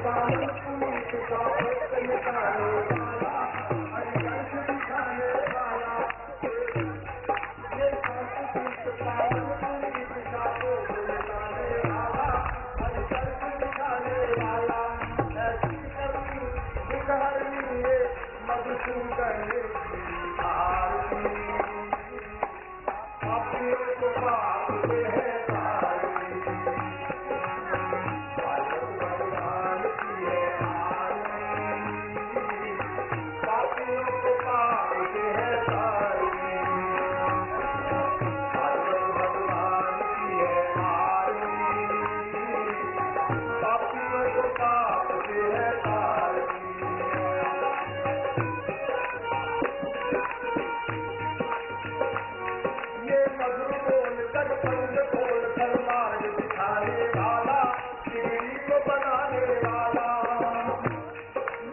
पावन पुनीत का भक्त मिटाने वाला, हरिकंठ दिखाने वाला, ये संत पावन पुनीत का भक्त मिटाने वाला, हरिकंठ दिखाने वाला, ऐसी करनी दुखहरनी ये मधुसूदन की आरती, पापियों को पाप से है तारती, भगवान की है आरती, पापियों को पाप से है तारती, भगवान की है आरती, पापियों को पाप से है तारती। ये मधुर बोल कर पंग खोल कर मार्ग दिखाने वाला, शिवजी को बनाने वाला,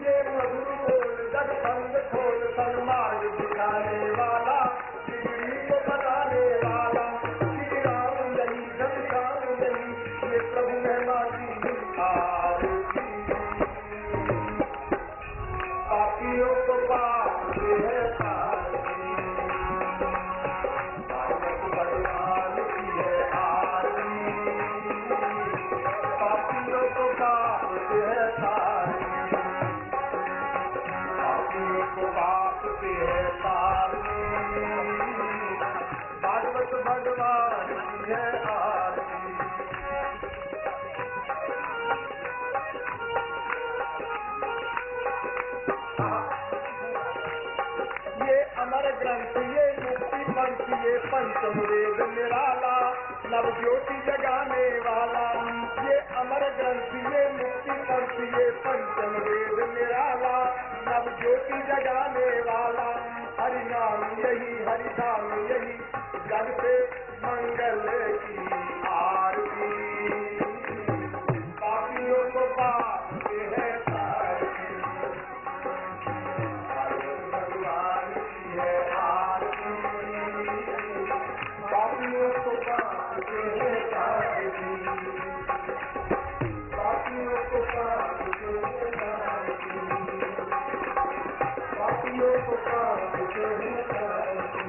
ये मधुर बोल कर पंग खोल कर मार्ग दिखाने वाला, शिवजी को बनाने वाला, श्री राम यही घनश्याम यही, ये प्रभु है माती आरती, पापियों को पाप से है तारती, भगवान की है आरती, पापियों को पाप से है तारती, पापियों को पाप से है तारती, भागवत भगवान की है आरती। ये अमर ग्रंथ ये मुक्ति पंथ ये पंचम वेद निराला, नव ज्योति जगाने वाला, ये अमर ग्रंथ ये मुक्ति पंथ ये पंचम वेद निराला, नव ज्योति जगाने वाला, हरि नाम यही हरि धाम यही, जग से मंगल की आरती, पापियों को पाप से है तारती, भगवान की है आरती, पापियों को पाप से है तारती, पापियों को पाप से है तारती, पापियों को पाप से है तारती।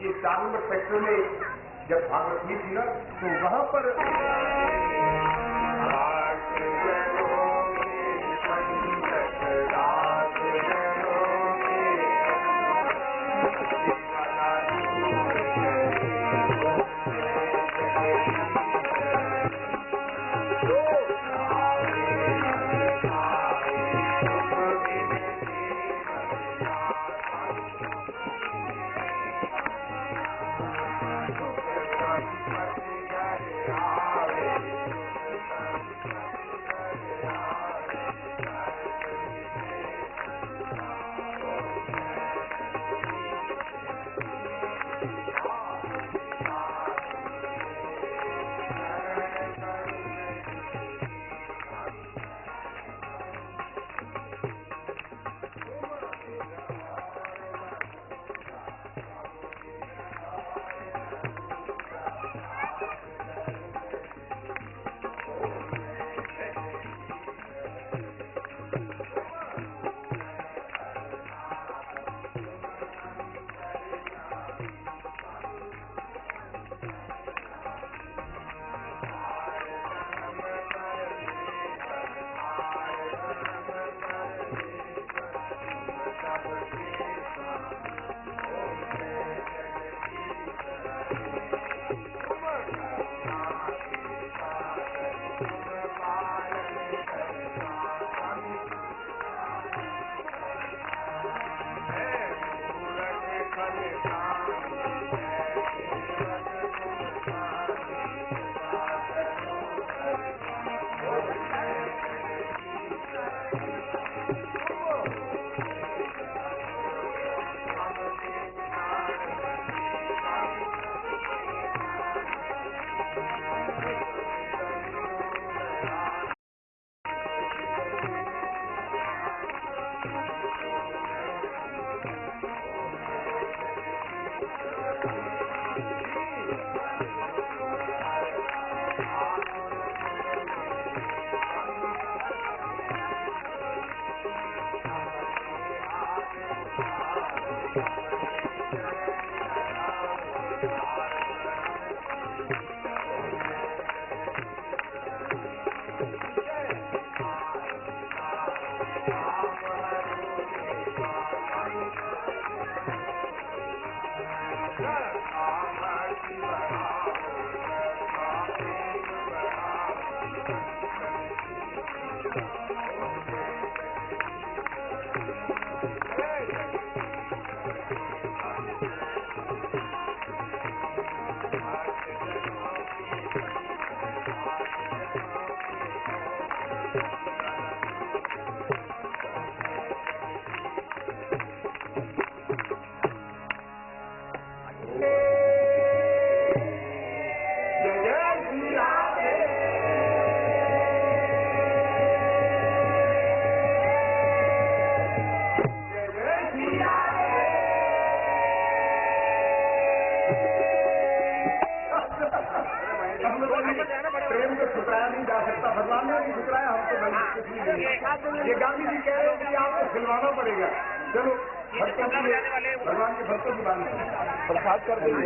ये चांद क्षेत्र में जब भागवत हुई थी ना, तो वहां पर नहीं जा सकता। भगवान ने भी ठुकराया, हमको भाई कुछ नहीं मिलेगा। ये गांधी जी कह रहे हैं कि आपको खिलवाना पड़ेगा। चलो भक्तों के लिए, भगवान के भक्तों की बात प्रसाद कर देंगे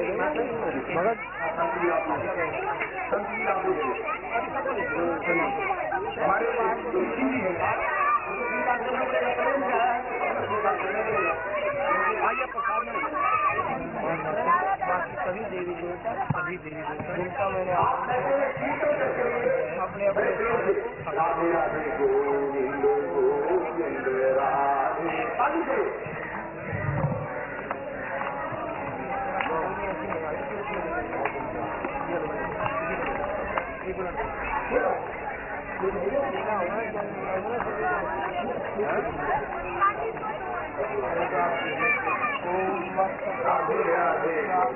मगर हमारे सभी देवी देवता जिनका मैंने अपने अपने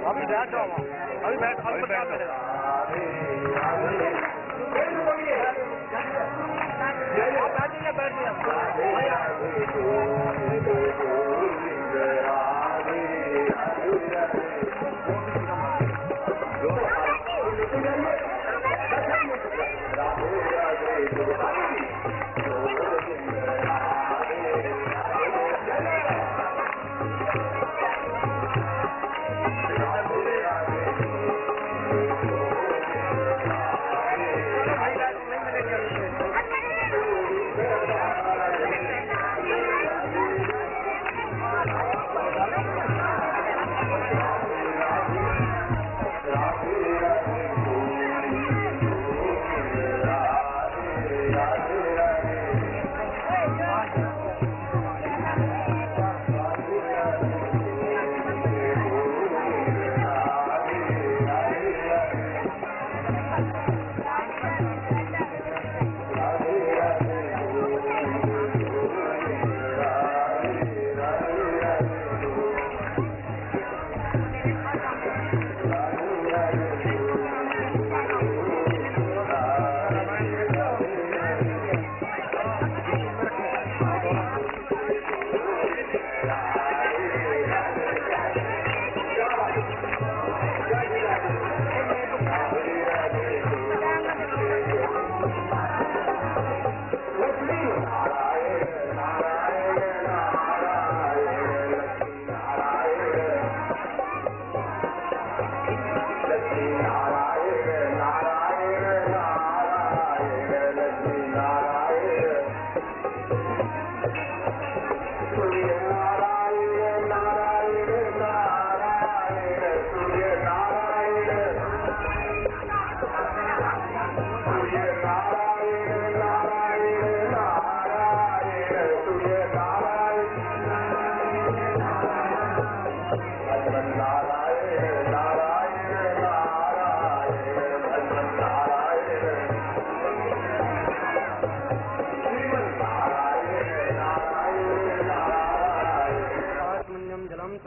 अभी बैठ जाओ, अभी बैठ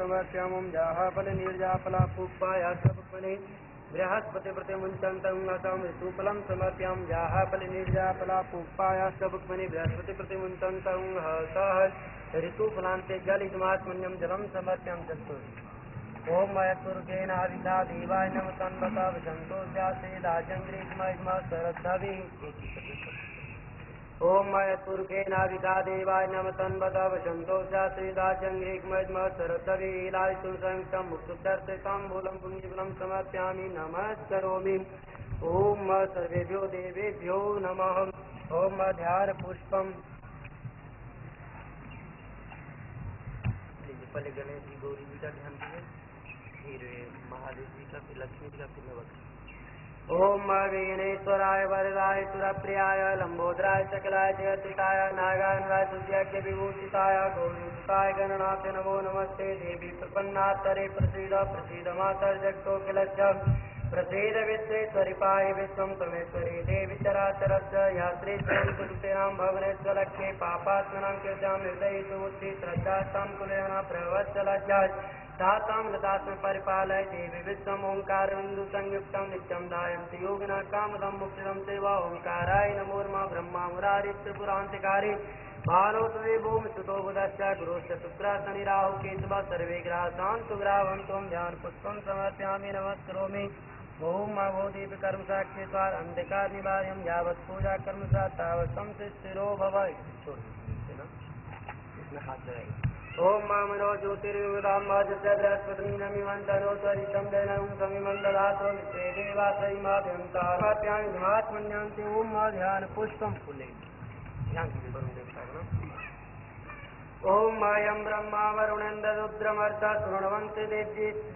समर्प्यामं जाहाफल निर्जाफला पुष्पाया सबपने बृहस्पति प्रतिमुञ्चन्तं असं ऋतुफलं समर्प्यामं जाहाफल निर्जाफला पुष्पाया सबपने बृहस्पति प्रतिमुञ्चन्तं सह ऋतुफलान्ते जलितमात्मन्यं जलं समर्प्यामं चतुर् ओम मयतुर्गेन अविधा देवाय नमः तन्वता विसंतो जाते राजंग्रीष्म सरद्धवि ओम मयतुर्गेन अविधा देवाय नमः तन्वता विसंतो जाते राजंग्रीष्म सरद्धवि लायतु संयुक्तं मुक्तदर्शितं मूलं पुण्यफलं समर्प्यामि नमस्करोमि ओम सर्वेभ्यो देवेभ्यो नमः ओम ध्यान पुष्पम पहले गणेश जी गौरी जी का ध्यान दिए, फिर महादेव जी का, फिर लक्ष्मी जी का, फिर नवग्रह। ओम विघ्नेश्वराय वरदाय सुरप्रियाय लंबोदराय सकलाय जयतिताय नागाय सुज्ञ विभूषिताय गौरीताय गणनाथ नमो नमस्ते देवी प्रपन्नातरे प्रसीद प्रसीद मातर जगतो किलज्जम प्रसीद विश्वेश्वरी पाहि विश्वं त्वमेश्वरी देवी चराचरस्य यात्री स्वयं भवनेश्वरक्षे पापात्मनां कृत्यां हृदयितु बुद्धि श्रद्धास्तां कुलयाना प्रवत्सलज्जाय तातां गतास्म परिपालय देवी विश्वम् ओंकारबिन्दु संयुक्तं नित्यं दायन्ति योगिनः कामदं मुक्तिदं सेवा ओंकाराय नमोर्मा ब्रह्मा मुरारी त्रिपुरान्तिकारी बालो तवे भूमि सुतो बुधश्च गुरोश्च शुक्रा शनि राहु केतवः सर्वे ग्रहाः शान्तु ग्राहं त्वं ध्यान पुष्पं समर्पयामि नमस्करोमि ओम अवोदीप कर्म साक्षी स्वाद अंधकार निवार्यम यावत पूजा कर्म सा तावत संसिरो भव। इसमें हाथ लगाइए। ओम मामनो ज्योतिर्युदाम माजस्य बृहस्पति नमिमंतरो सरितम दैनम समिमं ददातो विश्वे देवासै माध्यन्ता पाप्यानि धमात्मन्यन्ति। ओम मा ध्यान पुष्पम फूले ध्यान कीजिए वरुण देवता को ना। ओम मायं ब्रह्मा वरुणेन्द्र रुद्रमर्द शृण्वन्ति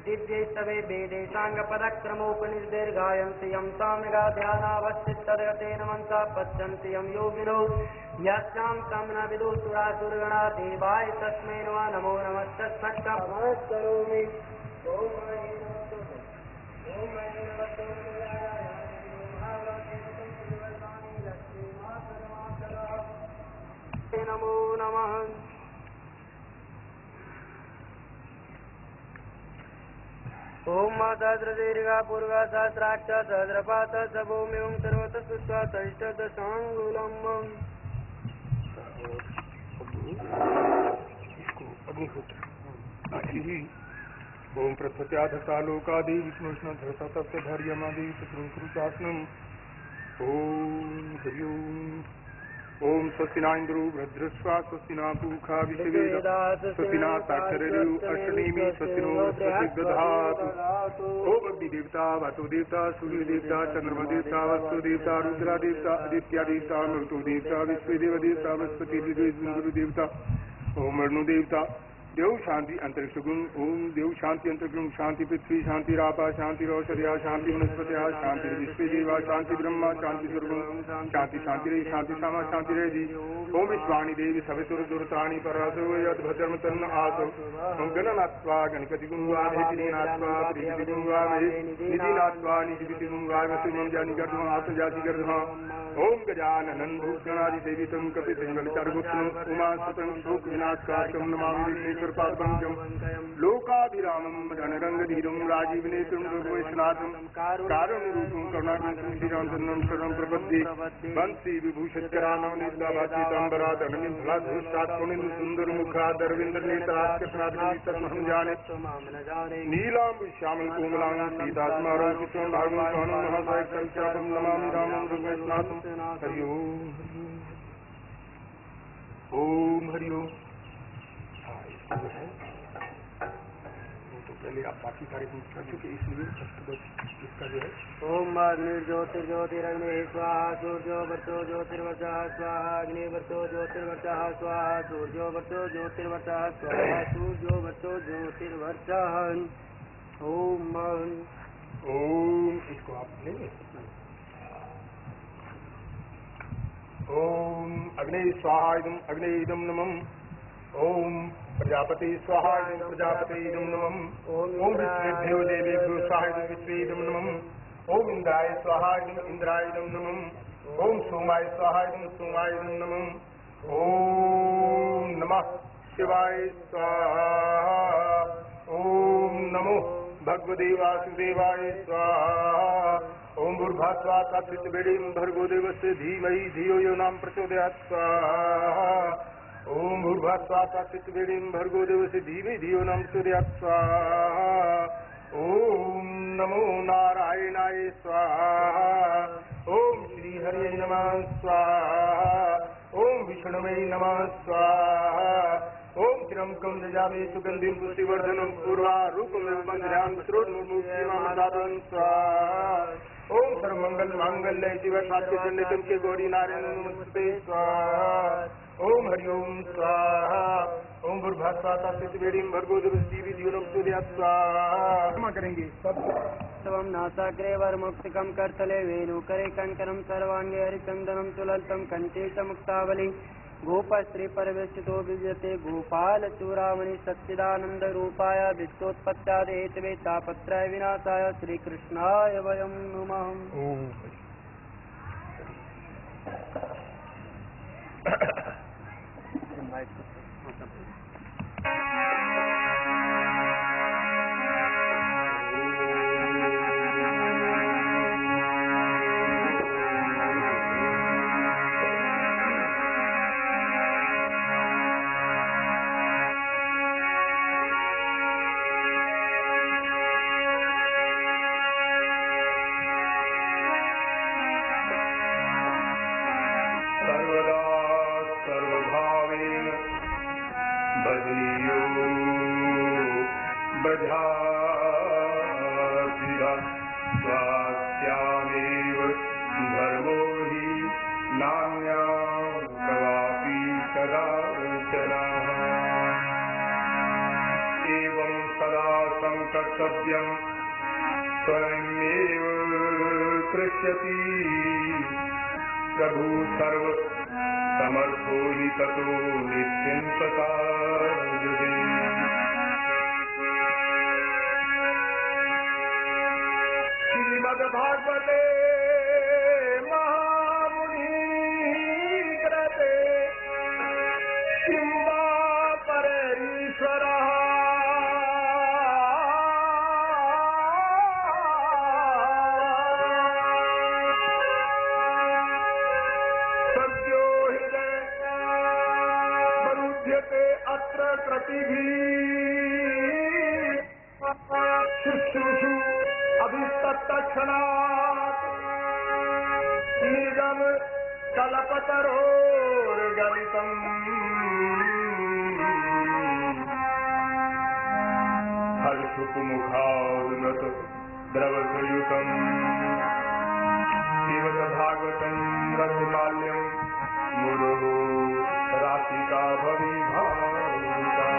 दिव्ये सवे वेदे साङ्गपदक्रमोपनिर्दीर्घायन्ति यं सामिगा ध्यानावस्थितर्गतेन मनसा पश्यन्ति यं योगिनो यस्यां तं न विदुसुरासुरगणा देवाय तस्मै नमो नमस्तस्मत्करोमि। नमो नमः। ओम सहस्रदीर्घा पूर्वा सहस्राक्ष सहस्रपात सबोम्यं सर्वत सुष्ठा सहिष्टदशाङ्गुलम्। इसको अग्निहोत्र ओम प्रथत्याधता लोकादि विष्णुष्ण धरता तप्त धैर्यमादि कुरुचात्मम्। ओम हरि ओम स्वस्ति न इंद्रो वज्रस्वा स्वस्ति न पूषा विश्ववेद स्वस्ति न साक्षरु अष्टनेमि स्वस्ति नो बृहस्पति दधातु। ओम अग्नि देवता वातु देवता सूर्य देवता चंद्रमा देवता वस्तु देवता रुद्रा देवता आदित्य देवता मरुतो देवता विश्वदेव देवता बृहस्पति गुरु देवता ओम अग्नि देवता देव शांति अंतरिक्ष गुण। ओम देव शांति अंतरिक्ष शांति पृथ्वी शांति रापा शांति रौषधिया शांति वनस्पतिया शांति विश्व देवा शांति ब्रह्मा शांति दुर्गुण शांति शांति रे शांति सामा शांति रे जी। ओम विश्वाणी देवी सवितुर दुर्ताणी परासो यद्भद्रम तन्न आसो। ओम गणनात्वा गणपति गुंगाधेतिनात्वा प्रीति गुंगा निधि नात्वा निधि गुंगा मसुमं जानि गर्धम आस जाति गर्धम। ओम गजाननं भूषणादि देवीतं कपितंगल चारुगुप्तम उमा सुतं शोक विनाशकारकं नमामि विघ्नेश्वर पादपंकजं। लोकाभिरामं रणरंगधीरं राजीवनेत्रं रघुवंशनाथं कारुण्यरूपं करुणाकरं श्रीरामचन्द्रं शरणं प्रपद्ये। बंसी विभूषितकरानं नीलाभातीताम्बराधरनिधलाधूष्टात्मनिं सुन्दरमुखादरविन्दनेत्रात्कृष्णाद्रितमहं जाने। नीलाम्बु श्यामं कोमलां सीतात्मारं कृष्णं भागं सहनं महासायकं चापं नमामि रामं रघुवंशनाथं। हरि ओम हरि ओम। जो है वो तो पहले आप बाकी सारे कर चुके इसलिए इसका जो है ओम अग्निर्ज्योतिर्ज्योतिरग्ने स्वाहा सूर्यो वर्चो ज्योतिर्वर्चः स्वाहा अग्निवर्चो ज्योतिर्वर्चः स्वाहा सूर्यो वर्चो ज्योतिर्वर्चः स्वाहा सूर्यो वर्चो ज्योतिर्वर्चः। ओम ओम इसको आप लेंगे। ओम अग्नि स्वाहायं अग्नि इदं नमः। ओम प्रजापति स्वाहायं प्रजापति इदं नमः। ओम विश्वेभ्यो देवेभ्यो स्वाहायं विश्वे इदं नमः। ओम इंद्राय स्वाहायं इंद्राय इदं नमः। ओम सोमाय स्वाहायं सोमाय इदं नमः। ओम नमः शिवाय स्वाहा। ओम नमो भगवते वासुदेवाय स्वाहा। ओम भूर्भुवः तत्सवितुर्वरेण्यं भर्गो देवस्य धीमहि धियो यो नः प्रचोदयात् स्वाहा। ओम भूर्भुवः तत्सवितुर्वरेण्यं भर्गो देवस्य धीमहि धियो नः प्रचोदयात् स्वाहा। ओम नमो नारायणाय स्वाहा। ओम श्री हरये नमः स्वाहा। ओम विष्णवे नमः स्वाहा। ओम त्र्यंबकं यजामहे सुगंधिं पुष्टिवर्धनं पूर्वारूपमेव वन्दनामि श्रोत्रमुक्षेमं स्वाहा। ओम सर्वमंगल मांगल्ये शिव साध्यजनकं के गौरी नारायण नमस्ते स्वाहा। ओम हरि ओम स्वाहा। ओम भूर्भुवः तत्सवितुर्वरेण्यं भर्गो देवस्य धीमहि धियो नः प्रचोदयात् स्वाहा। क्षमा करेंगे सर्वं नासाग्रे वरमुक्तिकं करतले वेणुकरे कङ्कणं सर्वाङ्गे हरिचन्दनं सुललितं कण्ठे च मुक्तावली गोपश्री परिवेशितो विजयते गोपालचूड़ामणि सच्चिदानन्दरूपाय विश्वोत्पत्त्यादिहेतवे तापत्रय विनाशाय श्रीकृष्णाय वयं नमः। दधातिहा स्वास्यामेव धर्मो हि नान्या कवापि कदाचन एवं सदा संकर्तव्यं स्वयमेव कृष्यति प्रभु सर्व समर्थो हि ततो निश्चिन्तता श्रीमद्भागवते महामुनि कृते किं वा परेश्वरः सद्यो हृदय वरुध्यते अत्र कृतिभिः शुश्रूषु अभिस्तत्तक्षणात् निजं कल्पतरोर्गलितम् हर्षुकुमुखादुनत द्रवसयुतम् शिवत भागवतं रसमाल्यं मुरुः राशिका भविभावुका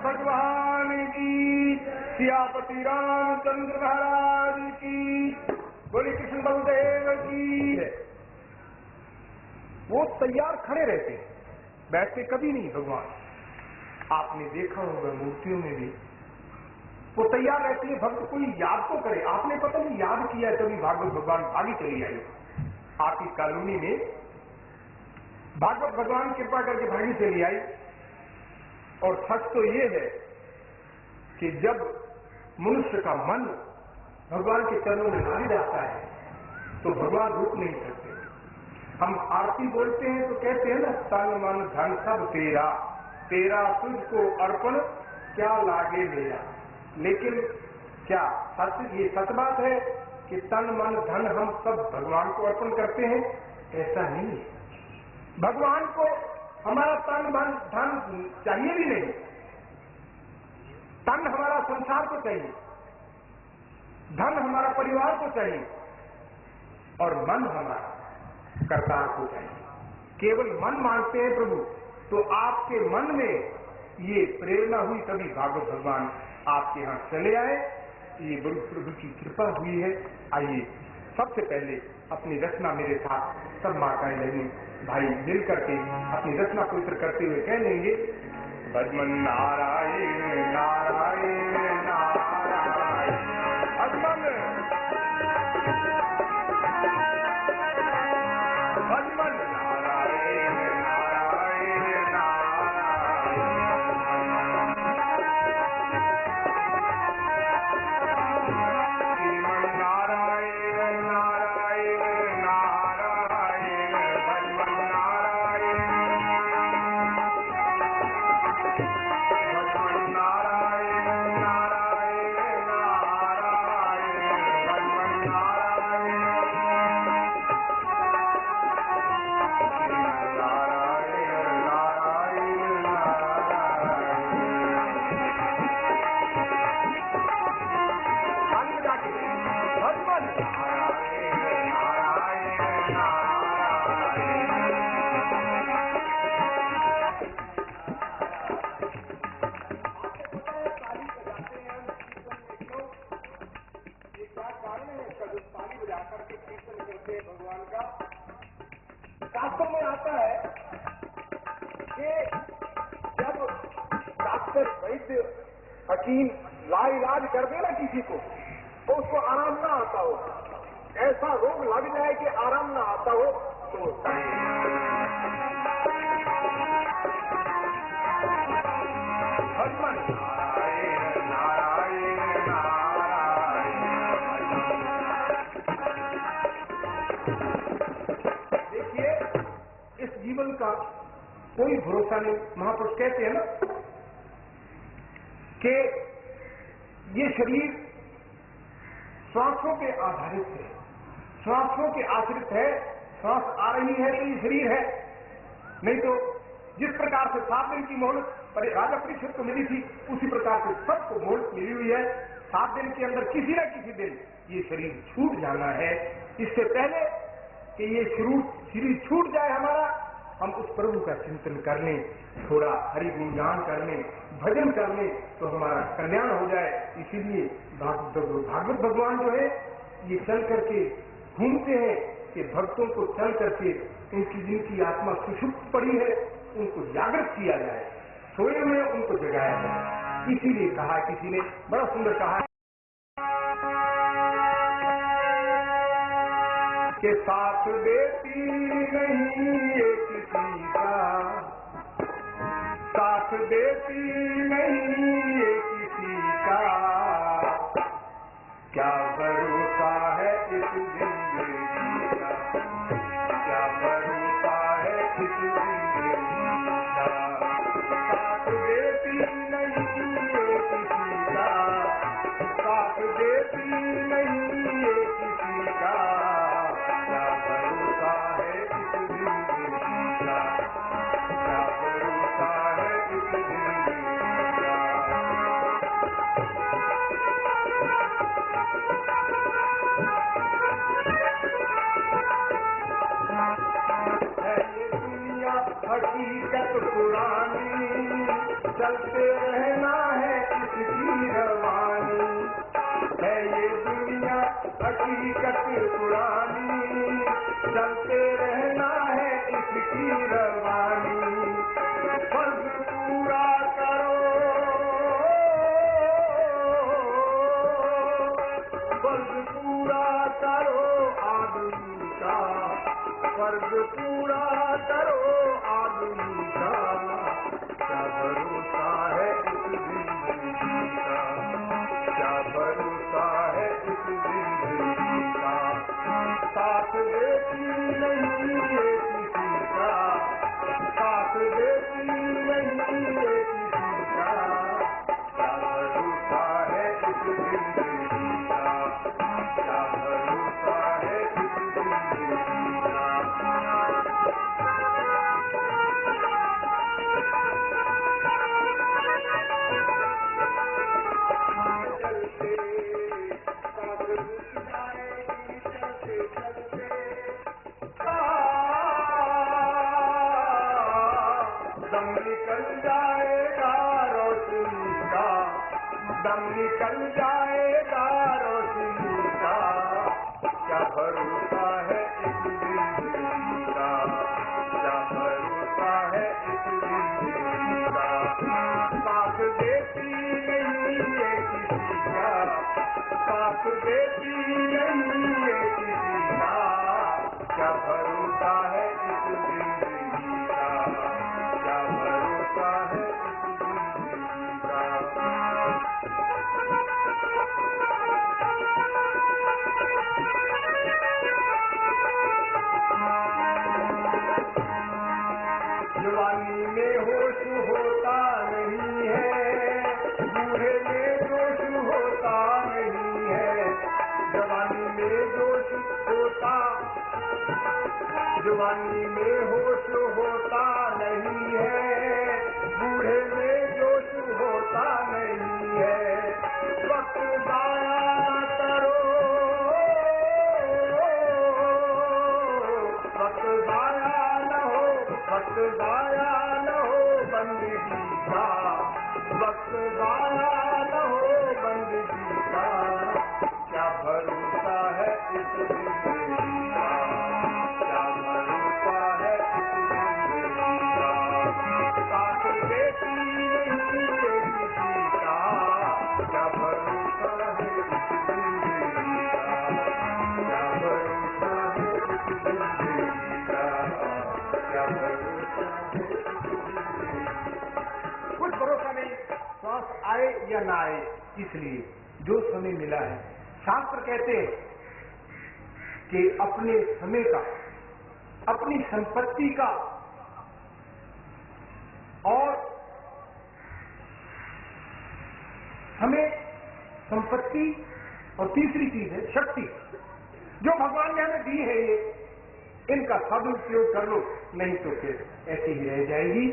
भगवान की, सियापति रामचंद्र महाराज की, बोली कृष्ण बलदेव की। वो तैयार खड़े रहते हैं, बैठते कभी नहीं भगवान। आपने देखा होगा मूर्तियों में भी वो तैयार रहती है, भक्त कोई याद तो करे। आपने पता नहीं याद किया तभी भागवत भगवान आगे चली आई। आपकी कॉलोनी में भागवत भगवान कृपा करके भागी चली आई। और सच तो ये है कि जब मनुष्य का मन भगवान के चरणों में लग जाता है तो भगवान रुक नहीं सकते। हम आरती बोलते हैं तो कहते हैं ना, तन मन धन सब तेरा, तेरा तुझको अर्पण क्या लागे मेरा। लेकिन क्या सच ये सच बात है कि तन मन धन हम सब भगवान को अर्पण करते हैं? ऐसा नहीं है। भगवान को हमारा तन मन धन चाहिए भी नहीं। तन हमारा संसार को चाहिए, धन हमारा परिवार को चाहिए, और मन हमारा करतार को चाहिए। केवल मन मांगते हैं प्रभु, तो आपके मन में ये प्रेरणा हुई तभी भागवत भगवान आपके यहाँ चले आए। ये बड़ी प्रभु की कृपा हुई है। आइए सबसे पहले अपनी रचना मेरे साथ सब माताएं बहनें भाई मिल करके अपनी रचना पवित्र करते हुए कह लेंगे, भजमन नारायण नारायण नारायण, भजमन भजमन नारायण नारायण नारायण, श्रीमन नारायण नारायण नारायण, भजमन नारायण भजमन नारायण नारायण नारायण, भजमन नारायण भगवान का शास्त्रों में आता है कि जब डॉक्टर वैद्य हकीम लाइलाज कर दे ना किसी को तो उसको आराम ना आता हो, ऐसा रोग लग जाए कि आराम ना आता हो तो भगवान नारायण नारायण नारायण। देखिए इस जीवन का कोई भरोसा नहीं। महापुरुष कहते हैं ना कि ये शरीर श्वासों के आधारित है, श्वासों के आश्रित है। श्वास आ रही है तो ये शरीर है, नहीं तो जिस प्रकार से 7 दिन की मोहलत राजा परीक्षित को मिली थी उसी प्रकार से सबको मोहलत मिली हुई है। 7 दिन के अंदर किसी न किसी दिन ये शरीर छूट जाना है। इससे पहले कि ये शरीर छूट जाए हमारा, हम उस प्रभु का चिंतन कर लें, थोड़ा हरि गुणगान कर लें, भजन कर लें तो हमारा कल्याण हो जाए। इसीलिए भागवत भगवान जो है ये चल करके घूमते हैं कि भक्तों को चल करके उनकी जिनकी आत्मा सुषुप्त पड़ी है उनको जागृत किया जाए, सोए हुए उनको जगाया जाए। इसीलिए कहा, किसी ने बड़ा सुंदर कहा कि साथ देती नहीं ये किसी का, साथ देती नहीं ये किसी का, क्या भरोसा है इस जिंदगी का, क्या भरोसा है इस जिंदगी का। साथ देती नहीं ये किसी का, साथ देती नहीं ये किसी का, क्या भरोसा है इस जिंदगी का, क्या भरोसा है इस जिंदगी का। है ये दुनिया हकीकत पुरानी, चलते रहना है इसकी रवानी, है ये दुनिया हकीकत पुरानी, चलते रहना है इसकी रवानी। फर्ज पूरा करो, फर्ज पूरा करो आदमी का, फर्ज पूरा करो आदमी का, क्या भरोसा है इस जिंदगी का, क्या भरोसा है इस जिंदगी का। साथ देती नहीं ये किसी का, साथ देती नहीं ये किसी का, क्या भरोसा है इस जिंदगी का, क्या भरोसा है इस जिंदगी का। चलते साथ रुक जाएगी, चलते चलते दम निकल जाएगा रोशनी का, दम निकल जाएगा रोशनी का, क्या भरोसा है इस जिंदगी का, क्या भरोसा है इस जिंदगी का। साथ देती नहीं ये किसी का, साथ देती नहीं ये किसी का, क्या भरोसा है इस जिंदगी का, क्या भरोसा है इस जिंदगी का। जवानी में होश होता नहीं है, बूढ़े में जोश होता नहीं है, जवानी में जोश होता, जवानी में होश होता नहीं है, बूढ़े में जोश होता नहीं है। वक्त जाया न करो, वक्त जाया न हो, वक्त जाया न हो बंदगी का, वक्त जाया न हो बंदगी का, क्या भरोसा है इस जिंदगी का, क्या भरोसा है इस जिंदगी का। साथ देती नहीं ये किसी का, क्या भरोसा है इस जिंदगी का, क्या भरोसा है इस जिंदगी का, क्या भरोसा है इस जिंदगी का। कुछ भरोसा नहीं श्वास आए या ना आए, इसलिए जो समय मिला है। शास्त्र कहते हैं कि अपने समय का, अपनी संपत्ति का और हमें संपत्ति और तीसरी चीज है शक्ति, जो भगवान ने हमें दी है, ये इनका सदुपयोग कर लो, नहीं तो फिर ऐसी ही रह जाएगी।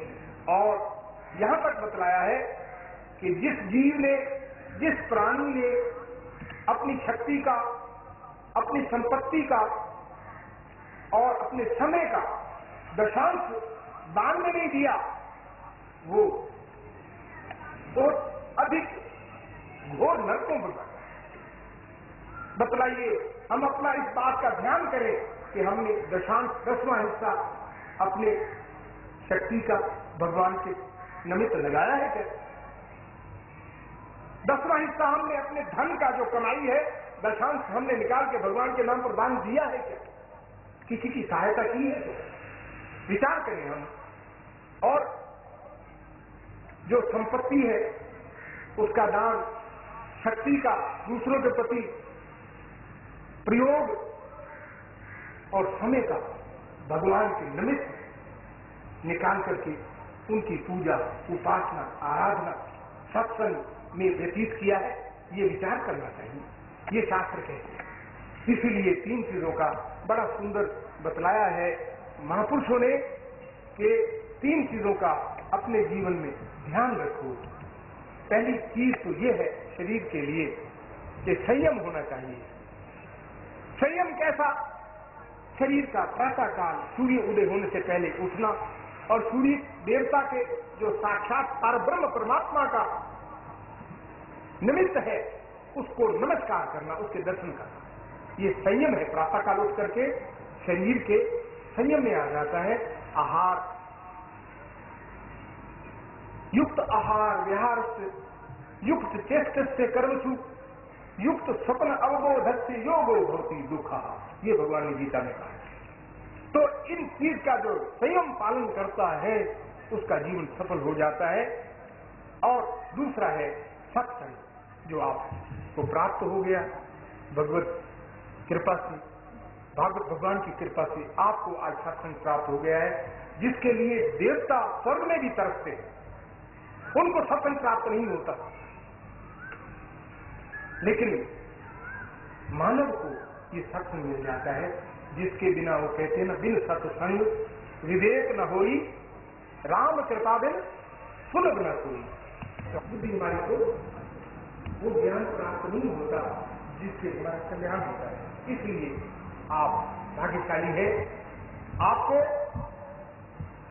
और यहां तक बतलाया है कि जिस जीव ने, जिस प्राणी ने अपनी शक्ति का, अपनी संपत्ति का और अपने समय का दशांश दान में नहीं दिया, वो बहुत अधिक घोर नरकों में जाता है। बतलाइए, हम अपना इस बात का ध्यान करें कि हमने दशांश 10वां हिस्सा अपने शक्ति का भगवान के निमित्त लगाया है क्या? 10वां हिस्सा हमने अपने धन का जो कमाई है, दशांश हमने निकाल के भगवान के नाम पर दान दिया है क्या? किसी की सहायता की है क्या? विचार करें हम। और जो संपत्ति है उसका दान, शक्ति का दूसरों के प्रति प्रयोग और समय का भगवान के निमित्त निकाल करके उनकी पूजा, उपासना, आराधना, सत्संग में व्यतीत किया है, ये विचार करना चाहिए, ये शास्त्र कहते हैं। इसीलिए 3 चीजों का बड़ा सुंदर बतलाया है महापुरुषों ने कि 3 चीजों का अपने जीवन में ध्यान रखो। पहली चीज तो ये है शरीर के लिए कि संयम होना चाहिए। संयम कैसा? शरीर का प्रातः काल सूर्य उदय होने से पहले उठना, और सूर्य देवता के जो साक्षात परब्रह्म परमात्मा का निमित्त है, उसको नमस्कार करना, उसके दर्शन करना, ये संयम है। प्रातः काल उठ करके शरीर के संयम में आ जाता है। आहार, युक्त आहार विहार से युक्त चेष्ट कर्मसु युक्त स्वप्न अवबोध से योगो भवति दुखा, ये भगवान ने गीता में कहा। तो इन चीज का जो संयम पालन करता है उसका जीवन सफल हो जाता है। और दूसरा है सत्संग, जो आपको प्राप्त हो गया भगवत कृपा से, भगवान की कृपा से आपको आज सत्संग प्राप्त हो गया है, जिसके लिए देवता स्वर्ग में भी तरसते हैं, उनको सत्संग प्राप्त नहीं होता। लेकिन मानव को ये सत्संग मिल जाता है, जिसके बिना वो कहते हैं ना, बिन सत्संग विवेक न होई, राम कृपा बिन सुलभ न कोई। तो बुद्धि हमारी को वो ज्ञान प्राप्त नहीं होता जिससे हमारा कल्याण होता है। इसलिए आप भाग्यशाली है, आपको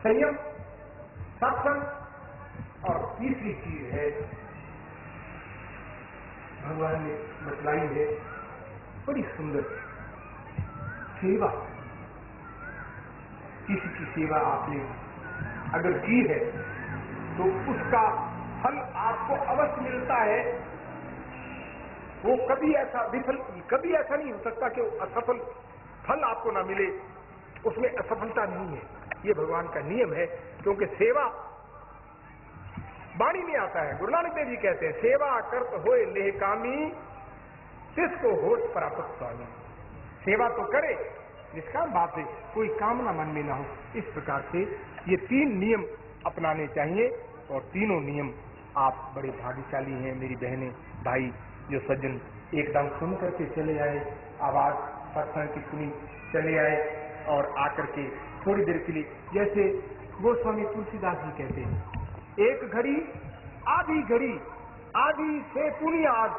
संयम, सत्संग और तीसरी चीज है भगवान ने बतलाई है बड़ी सुंदर, सेवा। किसी की सेवा आपने अगर की है तो उसका फल आपको अवश्य मिलता है। वो कभी ऐसा विफल, कभी ऐसा नहीं हो सकता कि असफल फल आपको ना मिले, उसमें असफलता नहीं है। ये भगवान का नियम है, क्योंकि सेवा वाणी में आता है। गुरु नानक देव जी कहते हैं, सेवा करत होए लेह कामी, तिसको होत प्राप्त स्वामी। सेवा तो करे निष्काम भाव से, कोई कामना मन में ना हो। इस प्रकार से ये तीन नियम अपनाने चाहिए, और तीनों नियम आप बड़े भाग्यशाली हैं मेरी बहनें भाई, जो सज्जन एकदम सुन करके चले आए, आवाज सत्संग की सुनी, चले आए और आकर के थोड़ी देर के लिए, जैसे गोस्वामी तुलसीदास जी कहते हैं, एक घड़ी आधी घड़ी, आधी से पुनियाद,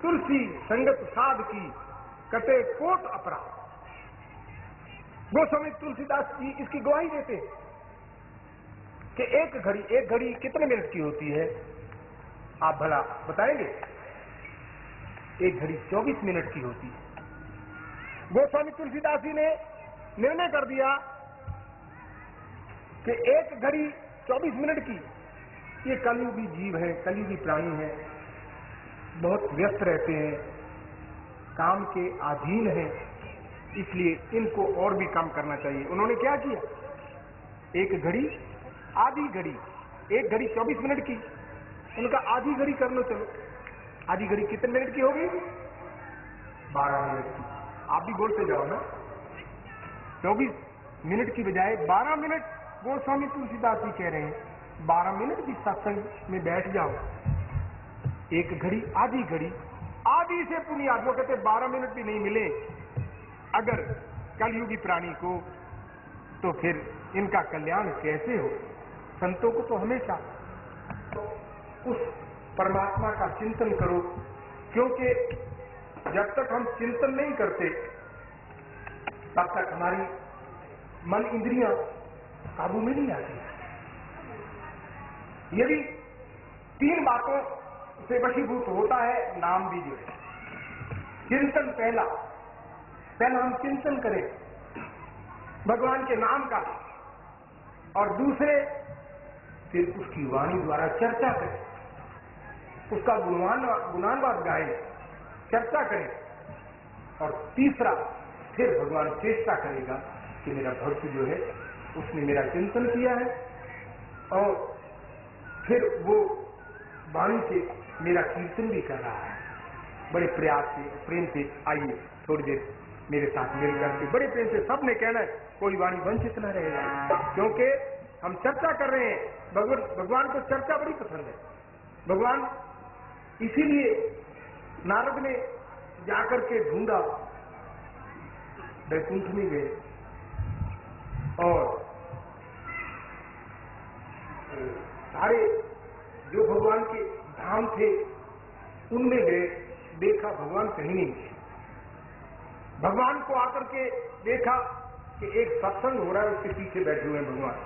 तुलसी संगत साध की, कटे कोट अपराध। गोस्वामी तुलसीदास जी इसकी गवाही देते हैं कि एक घड़ी कितने मिनट की होती है, आप भला बताएंगे? एक घड़ी 24 मिनट की होती है। गोस्वामी तुलसीदास जी ने निर्णय कर दिया कि एक घड़ी 24 मिनट की, ये कलयुगी जीव है, कलयुगी प्राणी है, बहुत व्यस्त रहते हैं, काम के अधीन हैं, इसलिए इनको और भी कम करना चाहिए। उन्होंने क्या किया, एक घड़ी आधी घड़ी, एक घड़ी 24 मिनट की, उनका आधी घड़ी कर लो। चलो, आधी घड़ी कितने मिनट की होगी? 12 मिनट की। आप भी बोलते जाओ ना, 24 मिनट की बजाय 12 मिनट गोस्वामी तुलसीदास जी कह रहे हैं, 12 मिनट भी सत्संग में बैठ जाओ। एक घड़ी आधी घड़ी, आधी से पुनियाद, वो कहते 12 मिनट भी नहीं मिले अगर कलयुगी प्राणी को, तो फिर इनका कल्याण कैसे हो? संतों को तो हमेशा उस परमात्मा का चिंतन करो, क्योंकि जब तक हम चिंतन नहीं करते तब तक हमारी मन इंद्रियां काबू में नहीं आती। यदि तीन बातों से वशीभूत होता है नाम भी जो है, चिंतन पहला हम चिंतन करें भगवान के नाम का, और दूसरे फिर उसकी वाणी द्वारा चर्चा करें, उसका गुणानवाद गाएं, चर्चा करें, और तीसरा फिर भगवान चेष्टा करेगा कि मेरा भक्त जो है उसने मेरा चिंतन किया है, और फिर वो वाणी से मेरा कीर्तन भी कर रहा है। बड़े प्रयास से, प्रेम से आइए थोड़ी देर मेरे साथ मिलकर के, बड़े प्रेम से सबने कहना है, कोई वाणी वंचित न रहेगा, क्योंकि हम चर्चा कर रहे हैं। भगवान को चर्चा बड़ी पसंद है। भगवान इसीलिए नारद ने जाकर के ढूंढा, वैकुंठ में गए और सारे जो भगवान के धाम थे उनमें गए, देखा भगवान कहीं नहीं थे। भगवान को आकर के देखा कि एक सत्संग हो रहा है, उसके पीछे बैठे हुए हैं भगवान।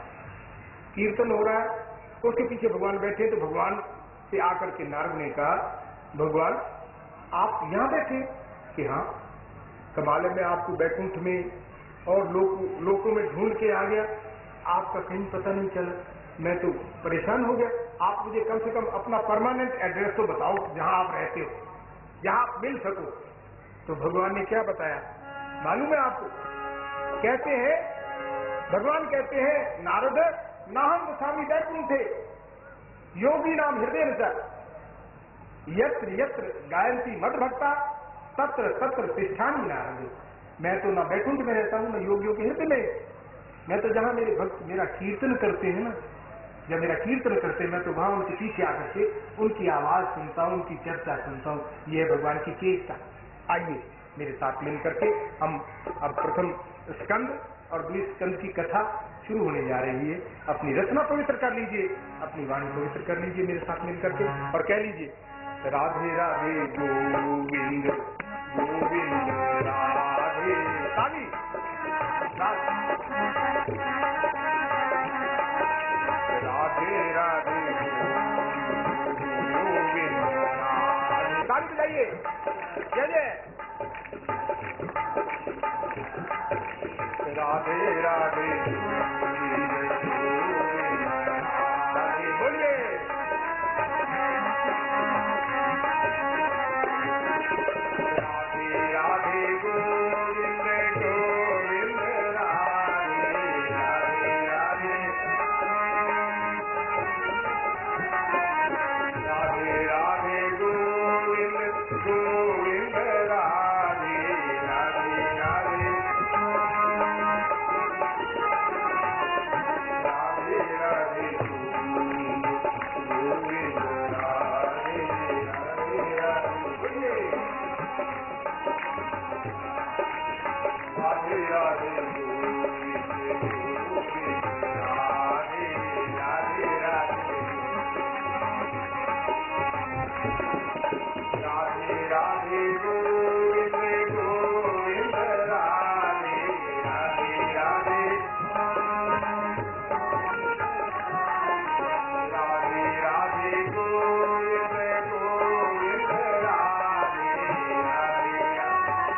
कीर्तन हो रहा है, उसके पीछे भगवान बैठे, तो भगवान से आकर के नारद ने कहा, भगवान आप यहाँ बैठे? कि हाँ, कमाल है, मैं आपको बैकुंठ में और लोकों में ढूंढ के आ गया, आपका कहीं पता नहीं चला, मैं तो परेशान हो गया। आप मुझे कम से कम अपना परमानेंट एड्रेस तो बताओ, जहां आप रहते हो, जहां आप मिल सको। तो भगवान ने क्या बताया मालूम है आपको? कहते हैं, भगवान कहते हैं, नारद नाहं वसामि वैकुंठे योगी नाम हृदय न यत्र यत्र गायन्ति मद भक्ता तत्र तत्र तिष्ठामि नारद। मैं तो ना बैकुंठ में रहता हूं, ना योगियों के हृदय में, मैं तो जहां मेरे भक्त मेरा कीर्तन करते हैं ना, जब मेरा कीर्तन करते हैं, मैं तो वहां उनके पीछे आकर के उनकी आवाज सुनता हूं, उनकी चर्चा सुनता हूं। ये भगवान की चेष्टा। आइए मेरे साथ मिल करके हम अब प्रथम स्कंद और द्वितीय स्कंद की कथा शुरू होने जा रही है। अपनी रचना पवित्र कर लीजिए, अपनी वाणी पवित्र कर लीजिए मेरे साथ मिल करके और कह लीजिए, राधे राधे गोविंद गोविंद राधे राधे राधे राधे गोविंद राधे। ताली बजाइए, जय जय। राधे राधे बोलिए, राधे राधे गोविंद गोविंद राधे राधे राधे राधे राधे गोविंद गोविंद राधे राधे राधे राधे राधे गोविंद राधे राधे राधे बोलिए, राधे राधे गोविंद गोविंद राधे राधे राधे राधे राधे गोविंद गोविंद राधे राधे राधे राधे राधे गोविंद गोविंद राधे राधे राधे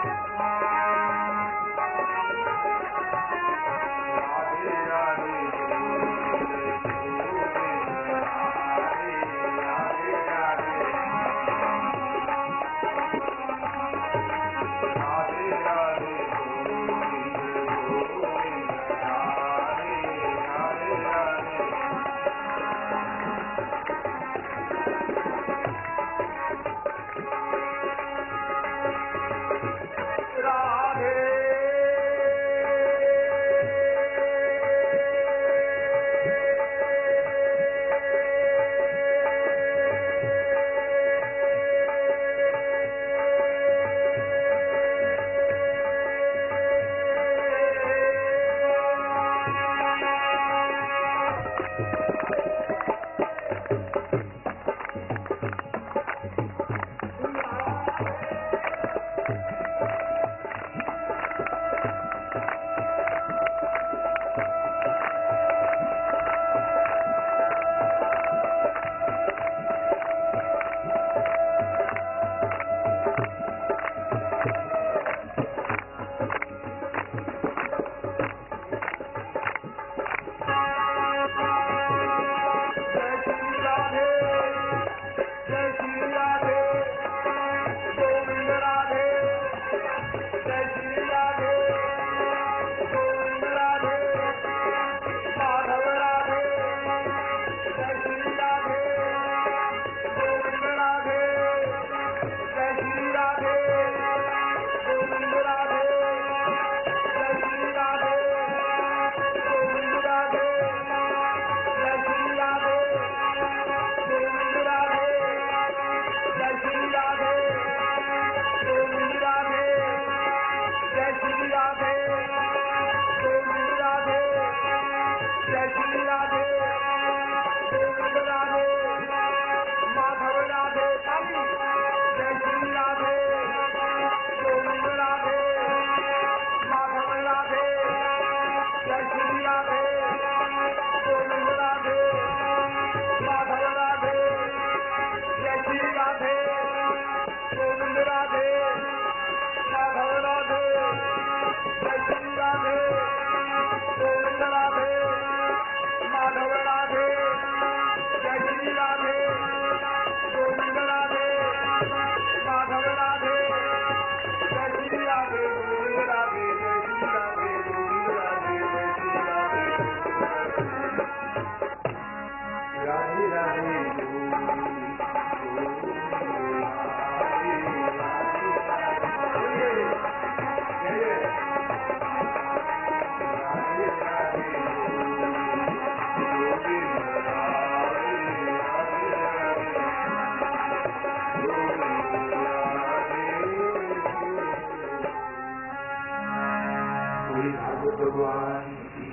भगवान की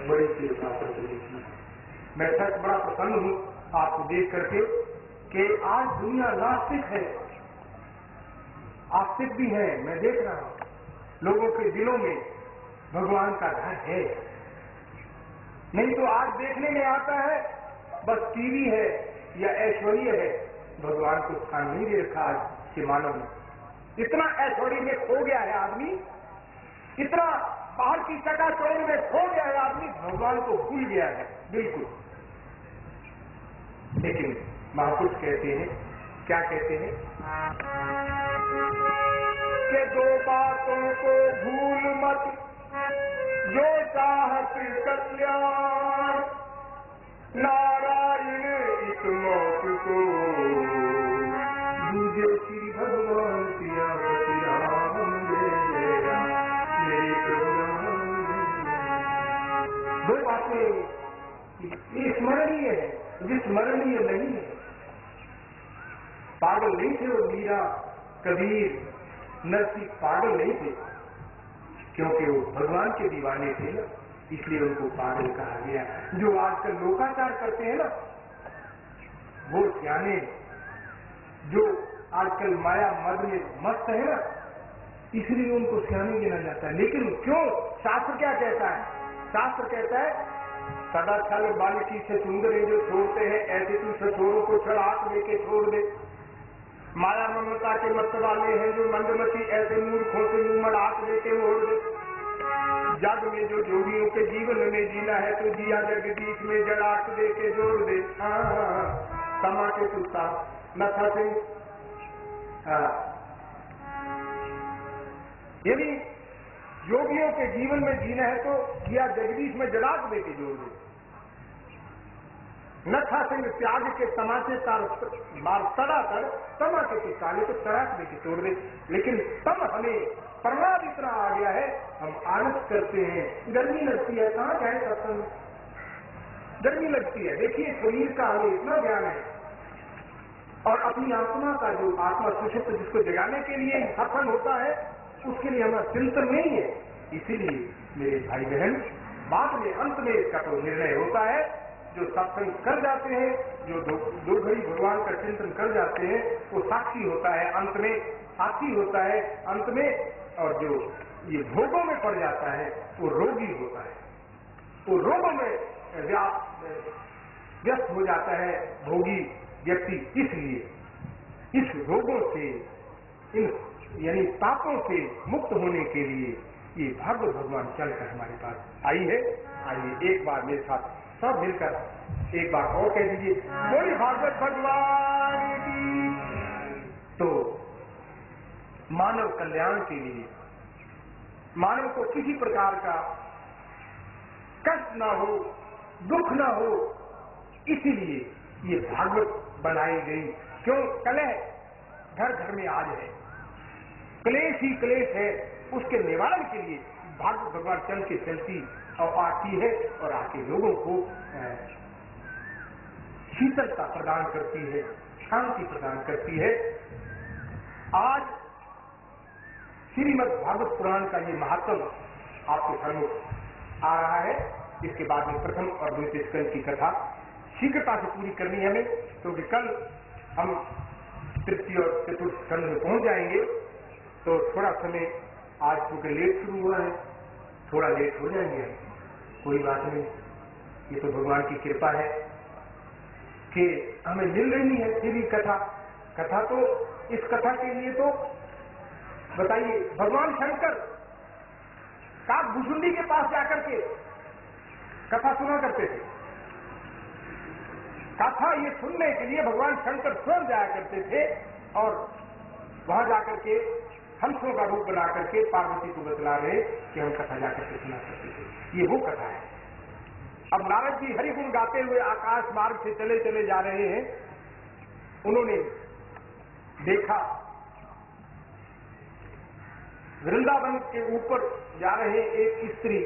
बड़ी कृपा प्रभु की। मैं सच बड़ा प्रसन्न हूँ आपको देख करके कि आज दुनिया नास्तिक है, आस्तिक भी है। मैं देख रहा हूँ लोगों के दिलों में भगवान का घर है। नहीं तो आज देखने में आता है बस टीवी है या ऐश्वर्य है, भगवान को स्थान नहीं दे रखा आज के मानव ने। इतना ऐश्वर्य में खो गया है आदमी, इतना बाहर की चकाचौंध में खो गया है आदमी, भगवान को भूल गया है बिल्कुल। लेकिन महापुरुष कहते हैं, क्या कहते हैं कि दो बातों को भूल मत, जो चाहत कल्याण, नारायण इस मौत को, दूजे श्री भगवान सिया राम मेरे प्रभु राम। दो बातें स्मरणीय है, विस्मरणीय नहीं है। पागल नहीं थे वो मीरा, कबीर, नरसिंह पागल नहीं थे, क्योंकि वो भगवान के दीवाने थे ना, इसलिए उनको पागल कहा गया। जो आजकल लोकाचार करते हैं ना वो सियाने, जो आजकल माया मद में मस्त है ना, इसलिए उनको सियाने गिना जाता है। लेकिन क्यों? शास्त्र क्या कहता है? शास्त्र कहता है सदा छल बालिकी से सुंदर जो छोड़ते हैं, ऐसे तू ससुरों को छड़ाक लेके छोड़ दे। माया ममता के मत वाले हैं जो मंदमती, ऐसे मूर्खों से मुंह मड़ाक लेके मोड़ दे। जग में जो जोगियों के जीवन में जीना है तो जिया जगदीश में जड़ाक दे के जोड़ दे। समा के सुता न फंसे। यानी योगियों के जीवन में जीना है तो जिया जगदीश में जड़ाक दे के जोड़ दे। न था सिंह त्याग के तमाचे तार मार तड़ातर, तमाचे के काले को तड़ाक दे के तोड़ दे। लेकिन तब हमें प्रमाद इतना आ गया है, हम आलस करते हैं। गर्मी लगती है, कहाँ जाए सत्संग, गर्मी लगती है। देखिए शरीर का हमें इतना ज्ञान है, और अपनी आत्मा का जो आत्मा सुषुप्त जिसको जगाने के लिए सत्संग होता है, उसके लिए हमारा चिंतन नहीं है। इसीलिए मेरे भाई बहन, बाद में अंत में इसका तो निर्णय होता है। जो सत्संग कर जाते हैं, जो दो घड़ी भगवान का चिंतन कर जाते हैं, वो साक्षी होता है अंत में, साक्षी होता है अंत में। और जो ये भोगों में पड़ जाता है वो रोगी होता है, वो रोगों में व्यस्त हो जाता है भोगी व्यक्ति। इसलिए इस रोगों से, इन यानी पापों से मुक्त होने के लिए ये भागवत भगवान चलकर हमारे पास आई है। आइए एक बार मेरे साथ सब मिलकर एक बार और कह दीजिए, बोली भागवत भगवान की। तो मानव कल्याण के लिए, मानव को किसी प्रकार का कष्ट ना हो, दुख ना हो, इसीलिए ये भागवत बनाई गई। क्यों? कलह घर घर में आज है, क्लेश ही क्लेश है, उसके निवारण के लिए भागवत भगवान चल के चलती और आती है, और आके लोगों को शीतलता प्रदान करती है, शांति प्रदान करती है। आज श्रीमद् भागवत पुराण का ये महात्म आपके सम्मुख आ रहा है। इसके बाद में प्रथम और द्वितीय स्कंद की कथा शीघ्रता से पूरी करनी है हमें, क्योंकि कल हम तृतीय और चतुर्थ स्कंद में पहुंच जाएंगे। तो थोड़ा समय आज क्योंकि लेट शुरू हुआ है, थोड़ा लेट हो जाएंगे, कोई बात नहीं। ये तो भगवान की कृपा है कि हमें मिल रही है श्री कथा। कथा तो इस कथा के लिए तो बताइए, भगवान शंकर काकभूषुंडी के पास जाकर के कथा सुना करते थे। कथा ये सुनने के लिए भगवान शंकर स्वयं जाया करते थे, और वहां जाकर के हंसों का रूप बना करके पार्वती को बतला रहे कि हम कथा जाकर के सुना करते थे। ये वो कथा है। अब नारद जी हरिगुण गाते हुए आकाश मार्ग से चले चले जा रहे हैं। उन्होंने देखा वृंदावन के ऊपर जा रहे एक स्त्री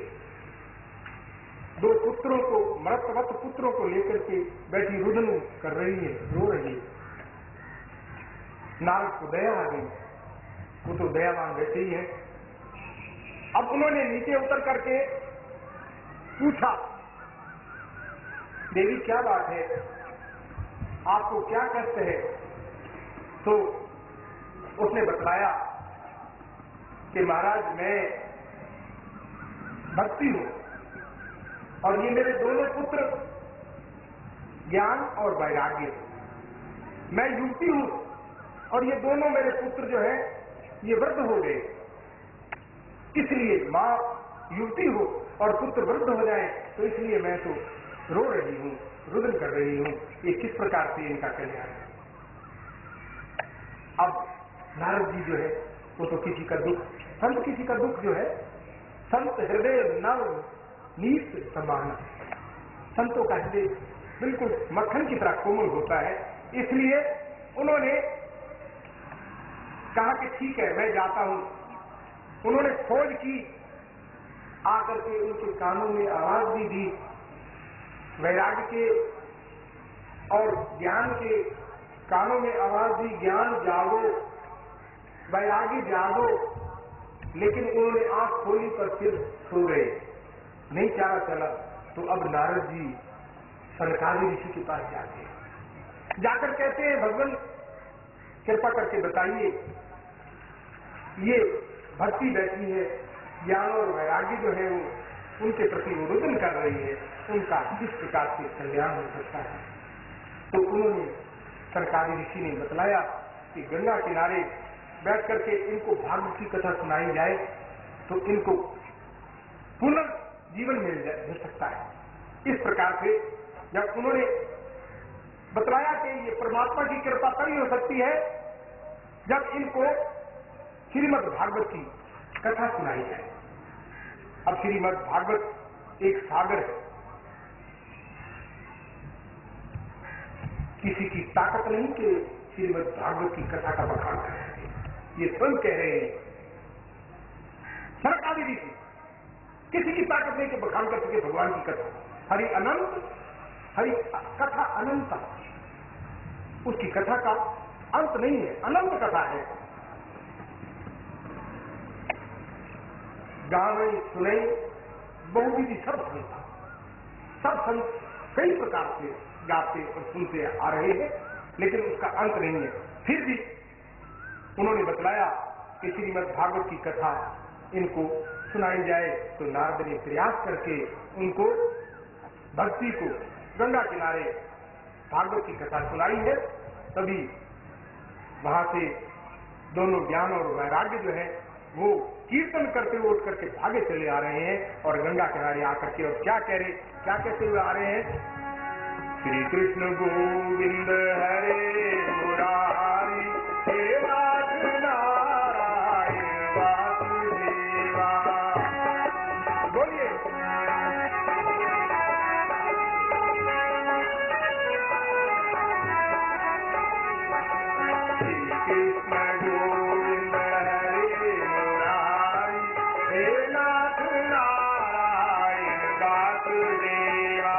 दो पुत्रों को, मृतवत पुत्रों को लेकर के बैठी रुदन कर रही है, रो रही है। नारद को दया आ गई, वो तो दयावान बैठे ही है। अब उन्होंने नीचे उतर करके पूछा, देवी क्या बात है, आपको क्या कष्ट है? तो उसने बतलाया कि महाराज मैं भक्ति हूं और ये मेरे दोनों पुत्र ज्ञान और वैराग्य, मैं युवती हूं और ये दोनों मेरे पुत्र जो है ये वृद्ध हो गए, इसलिए मां युवती हो और पुत्र वृद्ध हो जाए तो इसलिए मैं तो रो रही हूं, रुदन कर रही हूं, ये किस प्रकार से इनका कल्याण है। अब नारद जी जो है वो तो किसी का दुख, संत किसी का दुख जो है, संत हृदय नव नीत समान, संतों का हृदय बिल्कुल मक्खन की तरह कोमल होता है, इसलिए उन्होंने कहा कि ठीक है मैं जाता हूं। उन्होंने खोज की, आकर के उनके कानों में आवाज भी दी, वैराग्य के और ज्ञान के कानों में आवाज दी, ज्ञान जागो, वैराग्य जागो, लेकिन उन्होंने आंख खोली पर फिर सो गए, नहीं चारा चला। तो अब नारद जी सनकादि ऋषि के पास जाकर कहते हैं, भगवान कृपा करके बताइए, ये भक्ति बैठी है, ज्ञान और वैराग्य जो है वो उनके प्रति वो रुदन कर रही है, उनका किस प्रकार से कल्याण हो सकता है। तो उन्होंने सरकारी ऋषि ने बतलाया कि गंगा किनारे बैठ करके इनको भाग्य की कथा सुनाई जाए तो इनको पुनर्जीवन मिल सकता है। इस प्रकार से जब उन्होंने बतलाया कि ये परमात्मा की कृपा तभी हो सकती है जब इनको श्रीमद् भागवत की कथा सुनाई जाए। अब श्रीमद् भागवत एक सागर है, किसी की ताकत नहीं कि श्रीमद् भागवत की कथा का बखान कर सके, ये स्वयं कह रहे हैं सरकारी रीति, किसी की ताकत नहीं कि बखान कर सके भगवान की कथा। हरि अनंत, हरि कथा अनंत, उसकी कथा का अंत नहीं है, अनंत कथा है। गावे सुने बहुविधि सब संता, सब संत कई प्रकार से गाते और सुनते आ रहे हैं, लेकिन उसका अंत नहीं है। फिर भी उन्होंने बतलाया कि श्रीमद् भागवत की कथा इनको सुनाई जाए। तो नारद ने प्रयास करके उनको भक्ति को गंगा किनारे भागवत की कथा सुनाई है। तभी वहां से दोनों ज्ञान और वैराग्य जो है वो कीर्तन करते हुए उठ करके भागे चले आ रहे हैं और गंगा किनारे आकर के और क्या कहते हुए आ रहे हैं, श्री कृष्ण गोविंद हरे मुरारी, हे नाथ नारायण वासुदेवा। बोलिए श्री कृष्ण गोविंद हरे मुरारी, हे नाथ नारायण वासुदेवा।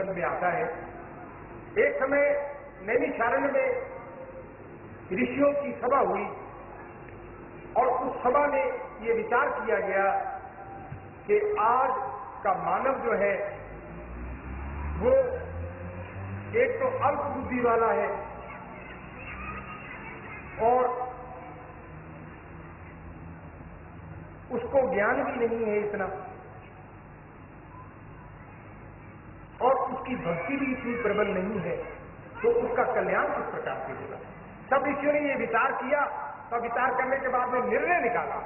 में आता है, एक समय नैमिषारण्य में ऋषियों की सभा हुई और उस सभा में ये विचार किया गया कि आज का मानव जो है वो एक तो अल्प बुद्धि वाला है और उसको ज्ञान भी नहीं है इतना, और उसकी भक्ति भी इतनी प्रबल नहीं है, तो उसका कल्याण किस प्रकार से होगा। तब ऋषियों ने ये विचार किया, तब विचार करने के बाद में निर्णय निकाला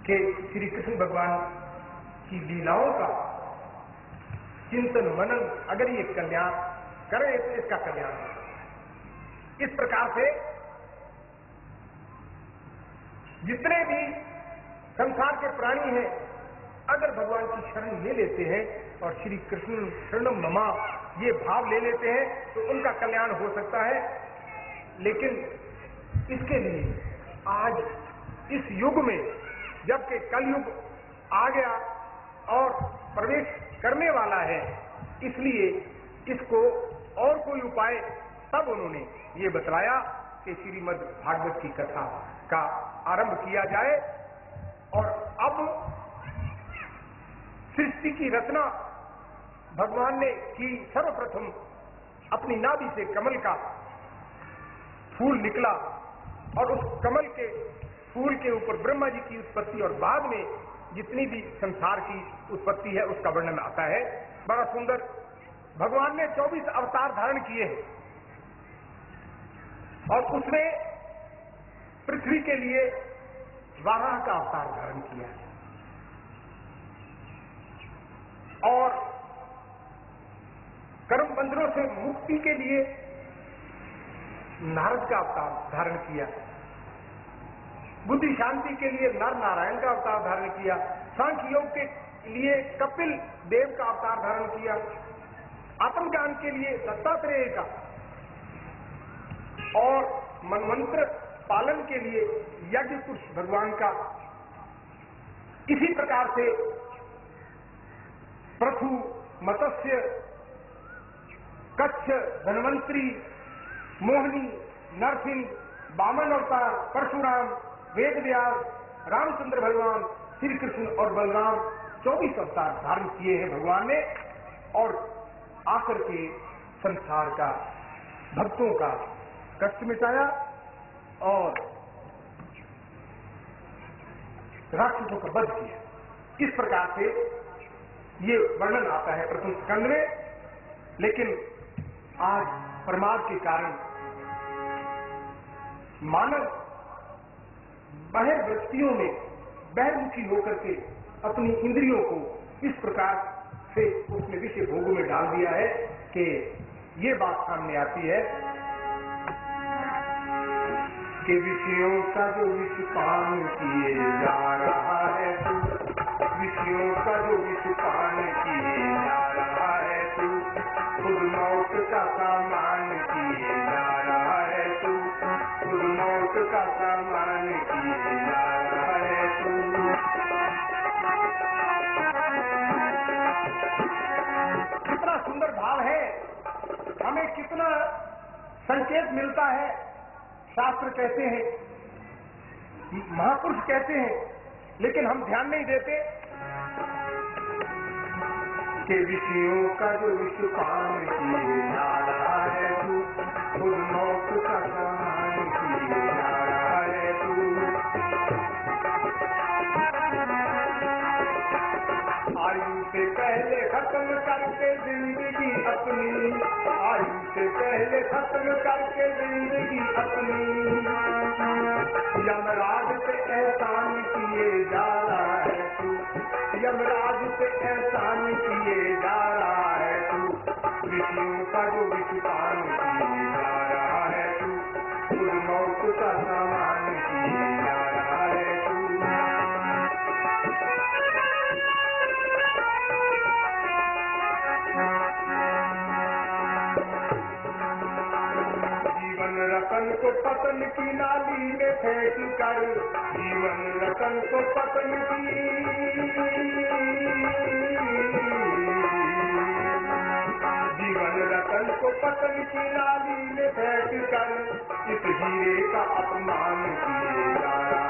कि श्री कृष्ण भगवान की लीलाओं का चिंतन मनन अगर ये कल्याण करे तो इसका कल्याण होगा। इस प्रकार से जितने भी संसार के प्राणी हैं अगर भगवान की शरण ले लेते हैं और श्री कृष्ण शरणम ममा ये भाव ले लेते हैं तो उनका कल्याण हो सकता है। लेकिन इसके लिए आज इस युग में जबकि कलयुग आ गया और प्रवेश करने वाला है, इसलिए इसको और कोई उपाय तब उन्होंने ये बतलाया कि श्रीमद् भागवत की कथा का आरंभ किया जाए। और अब सृष्टि की रचना भगवान ने की, सर्वप्रथम अपनी नाभि से कमल का फूल निकला और उस कमल के फूल के ऊपर ब्रह्मा जी की उत्पत्ति और बाद में जितनी भी संसार की उत्पत्ति है उसका वर्णन आता है। बड़ा सुंदर। भगवान ने 24 अवतार धारण किए हैं और उसमें पृथ्वी के लिए वाराह का अवतार धारण किया है और कर्म बंधनों से मुक्ति के लिए नारद का अवतार धारण किया, बुद्धि शांति के लिए नर नारायण का अवतार धारण किया, सांख्य योग के लिए कपिल देव का अवतार धारण किया, आत्मज्ञान के लिए दत्तात्रेय का और मनमंत्र पालन के लिए यज्ञ पुरुष भगवान का। इसी प्रकार से पृथु, मत्स्य, कच्छ, धन्वंतरी, मोहिनी, नरसिंह, वामन अवतार, परशुराम, वेद व्यास, रामचंद्र भगवान, श्री कृष्ण और बलराम 24 अवतार धारण किए हैं भगवान ने और आकर के संसार का भक्तों का कष्ट मिटाया और राक्षसों का वध किया। इस प्रकार से ये वर्णन आता है प्रथम स्कंद में। लेकिन आज प्रमाद के कारण मानव बहिर्वृत्तियों में बहिर्मुखी होकर के अपनी इंद्रियों को इस प्रकार से उसने विषय भोगों में डाल दिया है कि ये बात सामने आती है कि विषयों का जो विष पान किए जा रहा है तू, विषयों का जो विष पान किए जा रहा है तू, खुद मौत का सामान किए जा रहा है तू, खुद मौत का सामान किए जा रहा है तू। कितना सुंदर भाव है, हमें कितना संकेत मिलता है। शास्त्र कहते हैं, महापुरुष कहते हैं, लेकिन हम ध्यान नहीं देते कि विषयों का जो विष पान किए जा रहा है तू, खुद मौत का सामान किए जा रहा है तू। आयु से पहले खत्म करके जिंदगी अपनी, आयु से पहले खत्म करके जिंदगी अपनी, यमराज से एहसान किए जा रहा है तू, यमराज से एहसान किए जा रहा है तू, विषयों का जो विष पान किए जा रहा है तू, खुद मौत का सामान किए जा रहा है तू। रतन को पतन की नाली में फेंक कर, जीवन रतन को पतन की, जीवन मन रतन को पतन की नाली में फेंक कर इस हीरे का अपमान किए जा रहा